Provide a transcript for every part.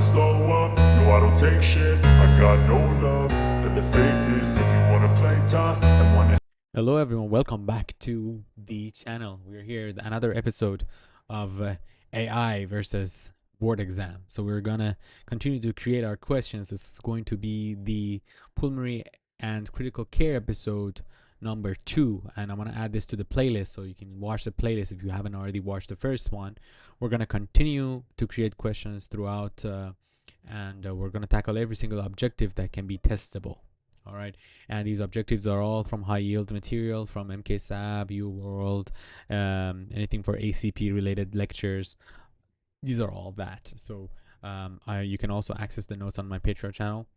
slow up, no I don't take shit. I got no love for the fakeness. If you wanna play tough and wanna... Hello everyone, welcome back to the channel. We're here with another episode of AI versus board exam. So we're gonna continue to create our questions. This is going to be the pulmonary and critical care episode number 2, and I'm gonna add this to the playlist so you can watch the playlist if you haven't already watched the first one. We're gonna continue to create questions throughout and we're gonna tackle every single objective that can be testable. All right, and these objectives are all from high yield material from MKSAB, UWorld, anything for ACP related lectures. These are all that. So you can also access the notes on my Patreon channel.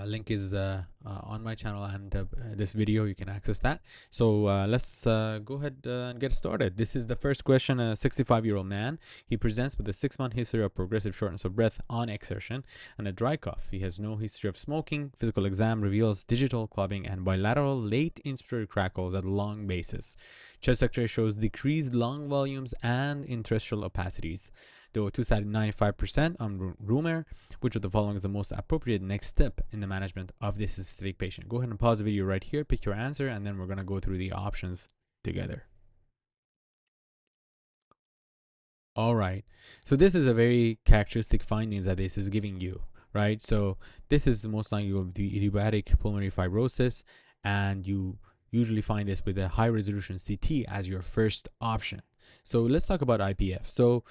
Link is on my channel and this video, you can access that. So let's go ahead and get started. This is the first question. A 65-year-old man, he presents with a 6-month history of progressive shortness of breath on exertion and a dry cough. He has no history of smoking. Physical exam reveals digital clubbing and bilateral late inspiratory crackles at lung basis. Chest X-ray shows decreased lung volumes and interstitial opacities. The O2 sat at 95% on room air. Which of the following is the most appropriate next step in the management of this specific patient? Go ahead and pause the video right here, pick your answer, and then we're going to go through the options together. All right. So this is a very characteristic findings that this is giving you, right? So this is most likely will be idiopathic pulmonary fibrosis, and you usually find this with a high resolution CT as your first option. So let's talk about IPF. So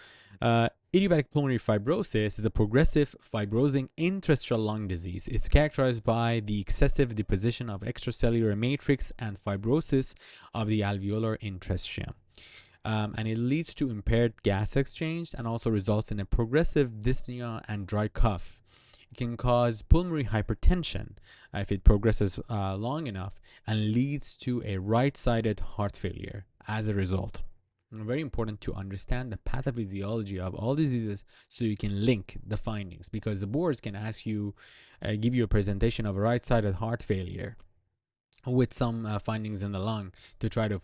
idiopathic pulmonary fibrosis is a progressive fibrosing interstitial lung disease. It's characterized by the excessive deposition of extracellular matrix and fibrosis of the alveolar interstitium. And it leads to impaired gas exchange and also results in a progressive dyspnea and dry cough. It can cause pulmonary hypertension if it progresses long enough and leads to a right-sided heart failure as a result. And very important to understand the pathophysiology of all diseases so you can link the findings, because the boards can ask you, give you a presentation of a right-sided heart failure with some findings in the lung to try to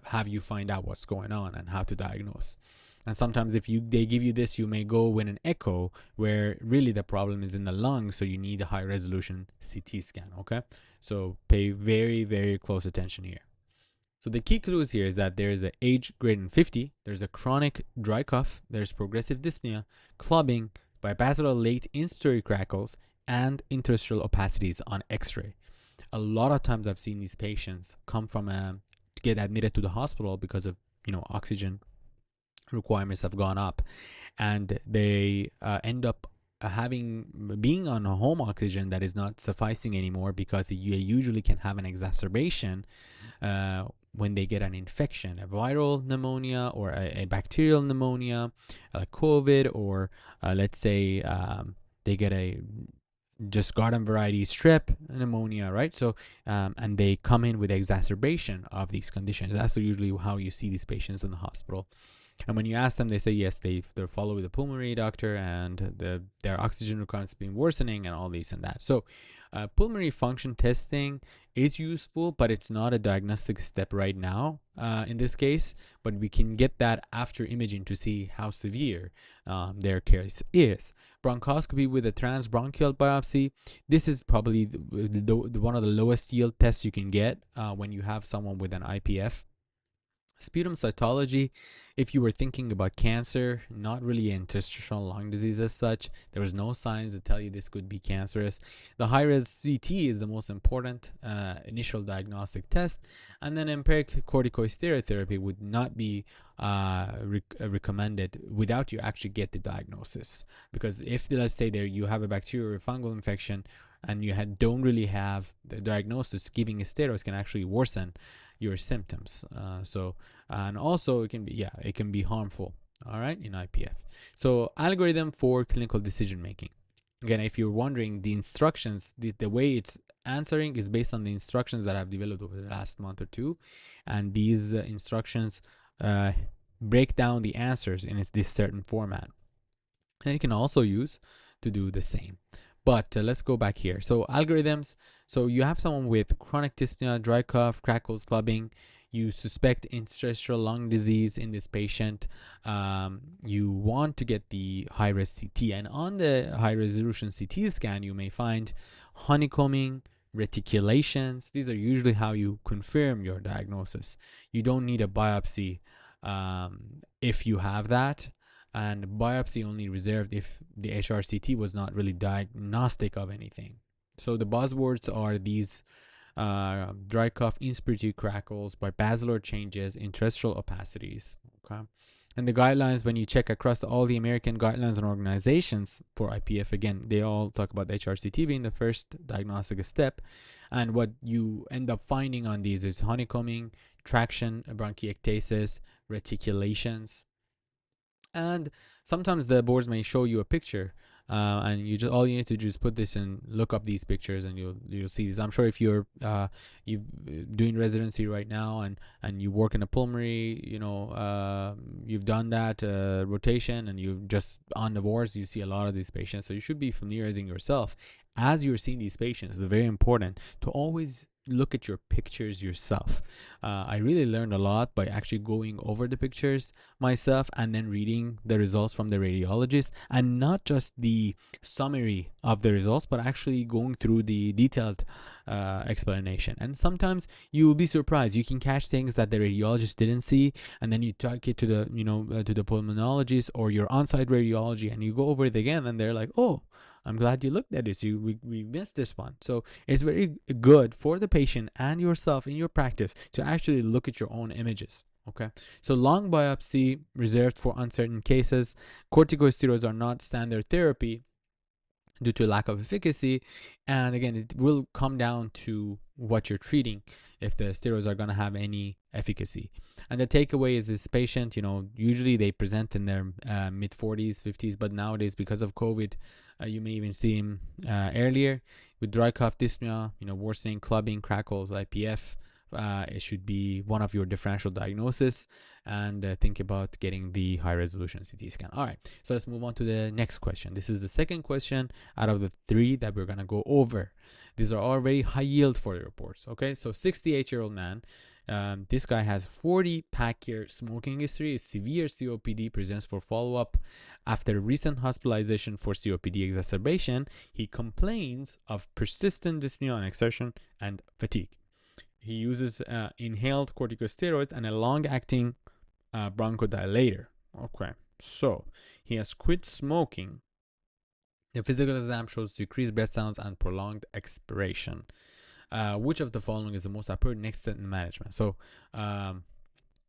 have you find out what's going on and how to diagnose. And sometimes if they give you this, you may go with an echo where really the problem is in the lungs, so you need a high resolution CT scan. Okay, so pay very, very close attention here. So the key clues here is that there is an age greater than 50, there's a chronic dry cough, there's progressive dyspnea, clubbing, bilateral late inspiratory crackles, and interstitial opacities on X-ray. A lot of times I've seen these patients come from get admitted to the hospital because of oxygen requirements have gone up, and they end up being on a home oxygen that is not sufficing anymore, because you usually can have an exacerbation when they get an infection, a viral pneumonia or a bacterial pneumonia like COVID, or let's say they get a just garden variety strep pneumonia, right? So and they come in with exacerbation of these conditions. That's usually how you see these patients in the hospital. And when you ask them, they say yes, they're followed with a pulmonary doctor, and their oxygen requirements been worsening and all these and that. So pulmonary function testing is useful, but it's not a diagnostic step right now in this case. But we can get that after imaging to see how severe their case is. Bronchoscopy with a transbronchial biopsy. This is probably one of the lowest yield tests you can get when you have someone with an IPF. Sputum cytology, if you were thinking about cancer, not really interstitial lung disease as such. There was no signs that tell you this could be cancerous. The high-res CT is the most important initial diagnostic test, and then empiric corticosteroid therapy would not be recommended without you actually get the diagnosis. Because if, let's say, you have a bacterial or fungal infection and you don't really have the diagnosis, giving steroids can actually worsen your symptoms. And also it can be harmful, all right, in IPF. So algorithm for clinical decision making. Again, if you're wondering, the instructions, the way it's answering is based on the instructions that I've developed over the last month or two, and these instructions break down the answers in this certain format, and you can also use to do the same. But let's go back here. So algorithms. So you have someone with chronic dyspnea, dry cough, crackles, clubbing. you suspect interstitial lung disease in this patient, you want to get the high-res CT. And on the high-resolution CT scan, you may find honeycombing, reticulations. These are usually how you confirm your diagnosis. You don't need a biopsy if you have that, and biopsy only reserved if the HRCT was not really diagnostic of anything. So the buzzwords are these: dry cough, inspiratory crackles, bibasilar changes, interstitial opacities. Okay. And the guidelines, when you check across all the American guidelines and organizations for IPF, again, they all talk about HRCT being the first diagnostic step. And what you end up finding on these is honeycombing, traction, bronchiectasis, reticulations. And sometimes the boards may show you a picture, and you just all you need to do is put this and look up these pictures, and you'll see this. I'm sure if you're doing residency right now, and you work in a pulmonary, you've done that rotation, and you've just on the wards, you see a lot of these patients, so you should be familiarizing yourself as you're seeing these patients. It's very important to always look at your pictures yourself. I really learned a lot by actually going over the pictures myself and then reading the results from the radiologist, and not just the summary of the results, but actually going through the detailed explanation. And sometimes you will be surprised. You can catch things that the radiologist didn't see, and then you take it to the to the pulmonologist or your on-site radiology, and you go over it again, and they're like, "Oh, I'm glad you looked at this. We missed this one." So it's very good for the patient and yourself in your practice to actually look at your own images. Okay. So lung biopsy reserved for uncertain cases. Corticosteroids are not standard therapy due to lack of efficacy. And again, it will come down to what you're treating if the steroids are going to have any efficacy. And the takeaway is this patient, usually they present in their mid 40s, 50s, but nowadays because of COVID, you may even see him earlier with dry cough, dyspnea, worsening, clubbing, crackles, IPF. It should be one of your differential diagnosis, and think about getting the high resolution CT scan. All right, so let's move on to the next question. This is the second question out of the 3 that we're going to go over. These are all very high yield for the reports. Okay, so 68-year-old man. This guy has 40 pack year smoking history, is severe COPD, presents for follow-up after recent hospitalization for COPD exacerbation. He complains of persistent dyspnea on exertion and fatigue. He uses inhaled corticosteroids and a long-acting bronchodilator. Okay, so he has quit smoking. The physical exam shows decreased breath sounds and prolonged expiration. Which of the following is the most appropriate next step in management? So, all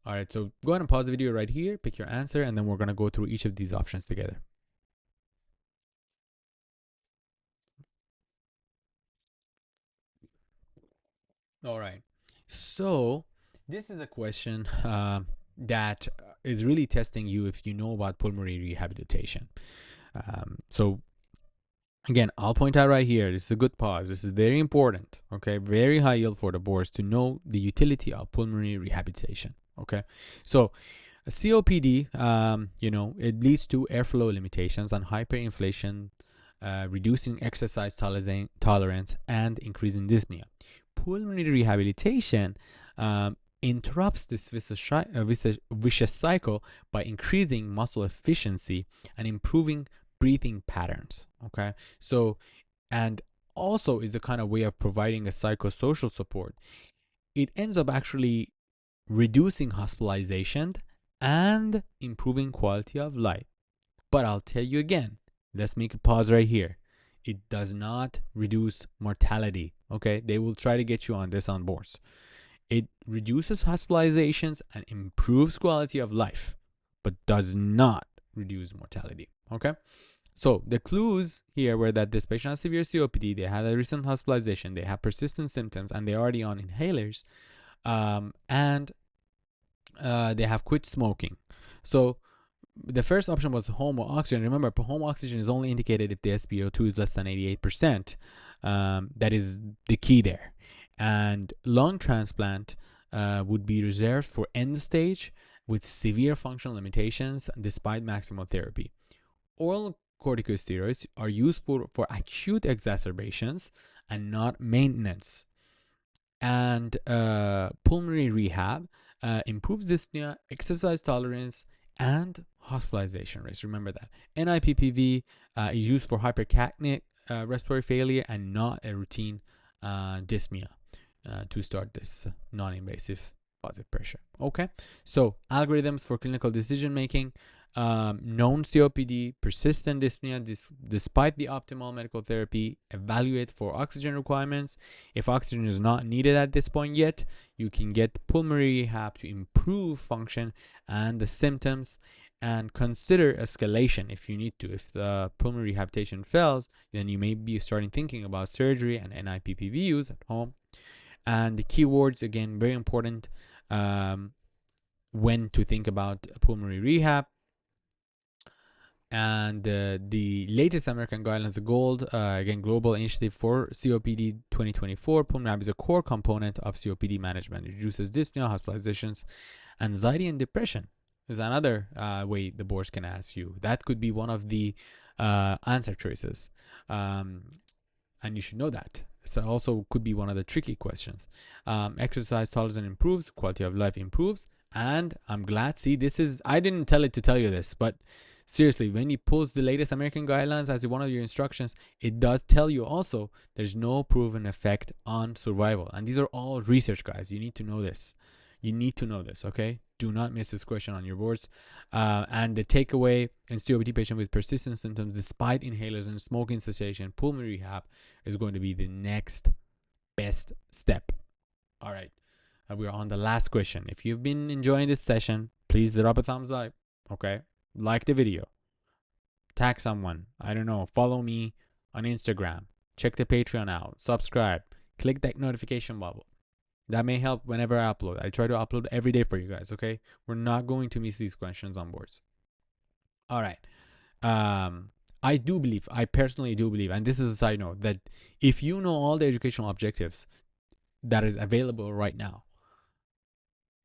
right, so go ahead and pause the video right here, pick your answer, and then we're going to go through each of these options together. All right, so this is a question that is really testing you if you know about pulmonary rehabilitation. So again, I'll point out right here, this is a good pause. This is very important, okay? Very high yield for the boards to know the utility of pulmonary rehabilitation, okay? So COPD, it leads to airflow limitations and hyperinflation, reducing exercise tolerance, and increasing dyspnea. Pulmonary rehabilitation interrupts this vicious cycle by increasing muscle efficiency and improving breathing patterns. Okay, so, and also is a kind of way of providing a psychosocial support. It ends up actually reducing hospitalization and improving quality of life. But I'll tell you again, let's make a pause right here. It does not reduce mortality. Okay, they will try to get you on this on boards. It reduces hospitalizations and improves quality of life, but does not reduce mortality. Okay, so the clues here were that this patient has severe COPD, they had a recent hospitalization, they have persistent symptoms, and they're already on inhalers, and they have quit smoking. So the first option was home oxygen. Remember, home oxygen is only indicated if the SpO2 is less than 88%. That is the key there. And lung transplant would be reserved for end stage with severe functional limitations despite maximal therapy. Oral corticosteroids are used for acute exacerbations and not maintenance. And pulmonary rehab improves dyspnea, exercise tolerance, and hospitalization rates. Remember that. NIPPV is used for hypercapnic respiratory failure and not a routine dyspnea to start this non-invasive positive pressure. Okay, so algorithms for clinical decision making. Known COPD, persistent dyspnea despite the optimal medical therapy, evaluate for oxygen requirements. If oxygen is not needed at this point yet, you can get pulmonary rehab to improve function and the symptoms, and consider escalation if you need to. If the pulmonary rehabilitation fails, then you may be starting thinking about surgery and NIPPV use at home. And the keywords, again, very important when to think about pulmonary rehab. And the latest American guidelines, the GOLD, again, Global Initiative for COPD 2024, pulmonary is a core component of COPD management. It reduces dyspnea, hospitalizations, anxiety, and depression. Is another way the boards can ask you. That could be one of the answer choices. And you should know that. So also could be one of the tricky questions. Exercise tolerance improves, quality of life improves. And I'm glad, see, this is, I didn't tell it to tell you this, but seriously, when it pulls the latest American guidelines as one of your instructions, it does tell you also there's no proven effect on survival. And these are all research, guys. You need to know this. You need to know this, okay? Do not miss this question on your boards. And the takeaway in COPD patient with persistent symptoms despite inhalers and smoking cessation, pulmonary rehab is going to be the next best step. All right. We're on the last question. If you've been enjoying this session, please drop a thumbs up, okay? Like the video. Tag someone. I don't know. Follow me on Instagram. Check the Patreon out. Subscribe. Click that notification bubble. That may help whenever I upload. I try to upload every day for you guys, okay? We're not going to miss these questions on boards. All right. I personally do believe, and this is a side note, that if you know all the educational objectives that is available right now,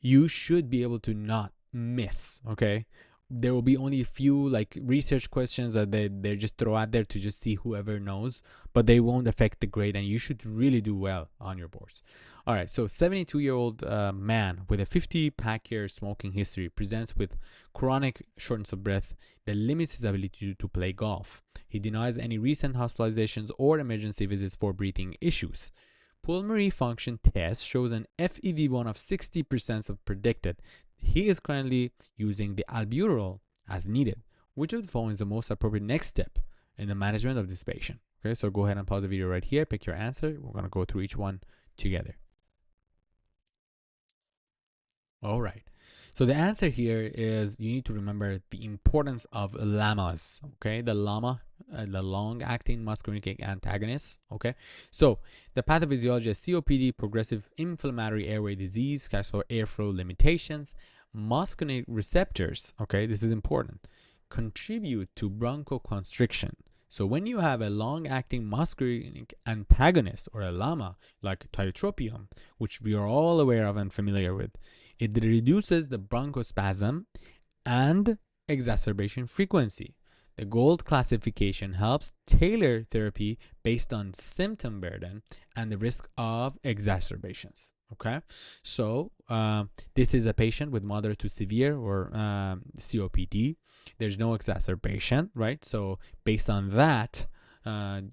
you should be able to not miss, okay? There will be only a few like research questions that they just throw out there to just see whoever knows, but they won't affect the grade, and you should really do well on your boards. All right, so 72-year-old man with a 50-pack-year smoking history presents with chronic shortness of breath that limits his ability to play golf. He denies any recent hospitalizations or emergency visits for breathing issues. Pulmonary function test shows an FEV1 of 60% of predicted. He is currently using the albuterol as needed. Which of the following is the most appropriate next step in the management of this patient? Okay, so go ahead and pause the video right here. Pick your answer. We're going to go through each one together. All right. So the answer here is you need to remember the importance of LAMAs. Okay, the LAMA, the long-acting muscarinic antagonist. Okay, so the pathophysiology is COPD, progressive inflammatory airway disease, caused for airflow limitations. Muscarinic receptors, okay, this is important, contribute to bronchoconstriction. So when you have a long-acting muscarinic antagonist or a LAMA like tiotropium, which we are all aware of and familiar with, it reduces the bronchospasm and exacerbation frequency. The GOLD classification helps tailor therapy based on symptom burden and the risk of exacerbations. Okay, so this is a patient with moderate to severe or COPD. There's no exacerbation, right? So based on that,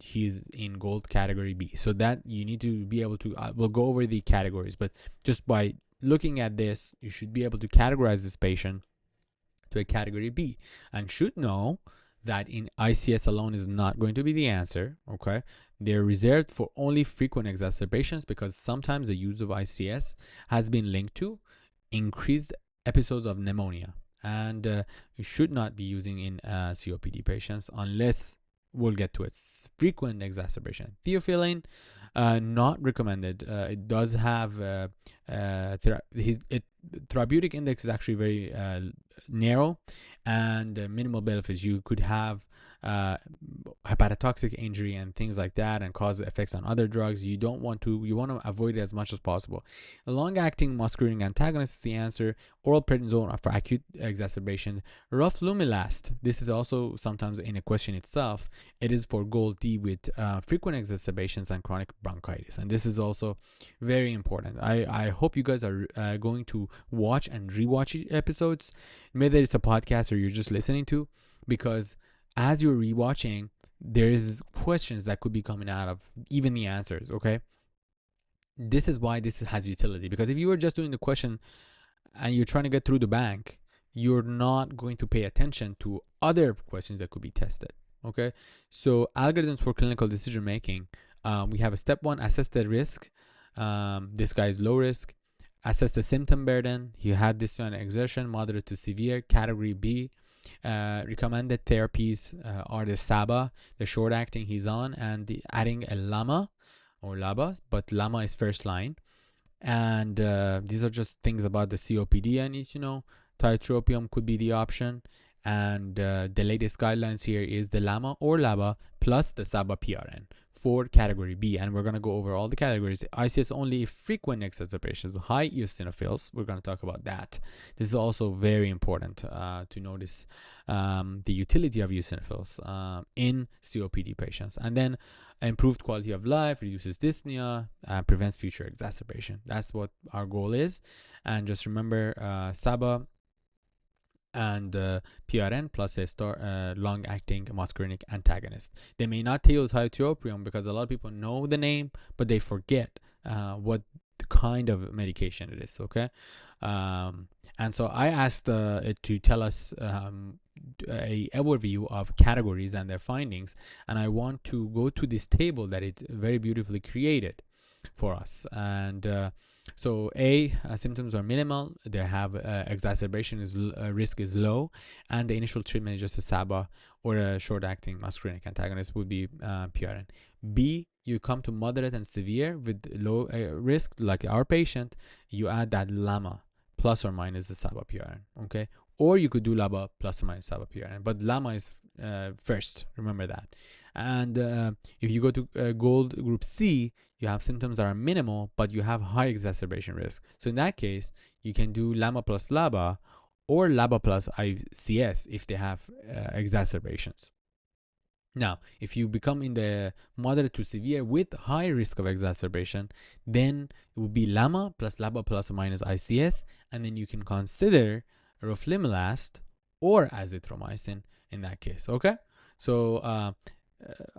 he's in GOLD category B. So that you need to be able to, we'll go over the categories, but just by looking at this, you should be able to categorize this patient to a category B, and should know that in ICS alone is not going to be the answer. Okay, they're reserved for only frequent exacerbations because sometimes the use of ICS has been linked to increased episodes of pneumonia, and you should not be using in COPD patients unless, we'll get to it, frequent exacerbation. Theophylline, not recommended. It does have therapeutic index is actually very narrow and minimal benefits. You could have hepatotoxic injury and things like that, and cause effects on other drugs. You want to avoid it as much as possible. A long-acting muscarinic antagonist is the answer. Oral prednisone for acute exacerbation. Roflumilast, this is also sometimes in a question itself. It is for gold D with frequent exacerbations and chronic bronchitis, and this is also very important. I hope you guys are going to watch and rewatch episodes, whether it's a podcast or you're just listening to, because as you're rewatching, there's questions that could be coming out of even the answers. Okay, this is why this has utility, because if you were just doing the question and you're trying to get through the bank, you're not going to pay attention to other questions that could be tested. Okay, so algorithms for clinical decision making. We have a step one: assess the risk. This guy is low risk. Assess the symptom burden. He had this one: exertion, moderate to severe. Category B. Recommended therapies are the SABA, the short acting he's on, and adding a LAMA or LABA, but LAMA is first line. And these are just things about the COPD I need to know. Tiotropium could be the option. And the latest guidelines here is the LAMA or LABA plus the SABA PRN for category B. And we're going to go over all the categories. ICS only frequent exacerbations, high eosinophils. We're going to talk about that. This is also very important to notice the utility of eosinophils in COPD patients. And then improved quality of life, reduces dyspnea, prevents future exacerbation. That's what our goal is. And just remember SABA and PRN plus a long-acting muscarinic antagonist. They may not tell you tiotropium because a lot of people know the name, but they forget what the kind of medication it is. Okay, and so I asked it to tell us a overview of categories and their findings, and I want to go to this table that it very beautifully created for us. And so symptoms are minimal. They have exacerbation risk is low, and the initial treatment is just a SABA or a short-acting muscarinic antagonist would be PRN. B, you come to moderate and severe with low risk, like our patient, you add that LAMA plus or minus the SABA PRN. Okay, or you could do LABA plus or minus SABA PRN, but LAMA is first. Remember that. And if you go to gold group C, you have symptoms that are minimal, but you have high exacerbation risk. So in that case, you can do LAMA plus LABA or LABA plus ICS if they have exacerbations. Now, if you become in the moderate to severe with high risk of exacerbation, then it would be LAMA plus LABA plus or minus ICS, and then you can consider roflumilast or azithromycin in that case. Okay, so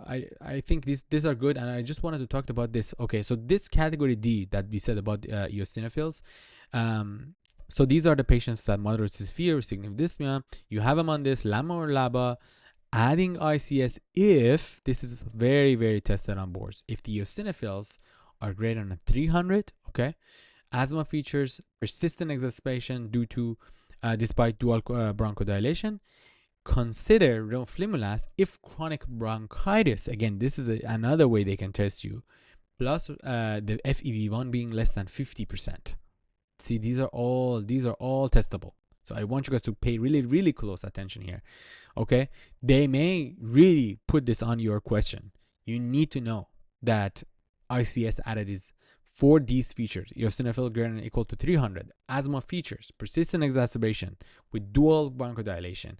I think these are good, and I just wanted to talk about this. Okay, so this category D that we said about eosinophils, so these are the patients that moderate to severe significant dyspnea. You have them on this LAMA or LABA, adding ICS if this is very, very tested on boards. If the eosinophils are greater than 300, okay, asthma features, persistent exacerbation due to despite dual bronchodilation, consider roflumilast if chronic bronchitis. Again, this is another way they can test you, plus the FEV1 being less than 50%. See, these are all testable. So I want you guys to pay really, really close attention here. Okay, they may really put this on your question. You need to know that ICS added is for these features: eosinophil greater than or equal to 300, asthma features, persistent exacerbation with dual bronchodilation,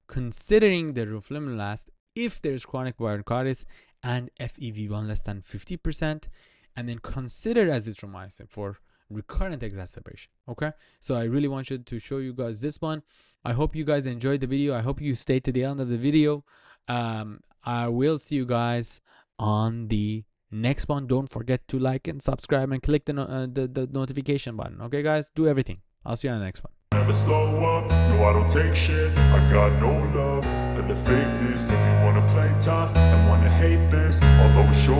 considering the roflumilast if there's chronic bronchitis and FEV1 less than 50%, and then consider azithromycin for recurrent exacerbation. Okay, so I really wanted to show you guys this one. I hope you guys enjoyed the video. I hope you stayed to the end of the video. I will see you guys on the next one. Don't forget to like and subscribe and click the notification button. Okay guys, do everything. I'll see you on the next one. Never slow up, no I don't take shit. I got no love for the fakeness. If you wanna play tough and wanna hate this, I'll always show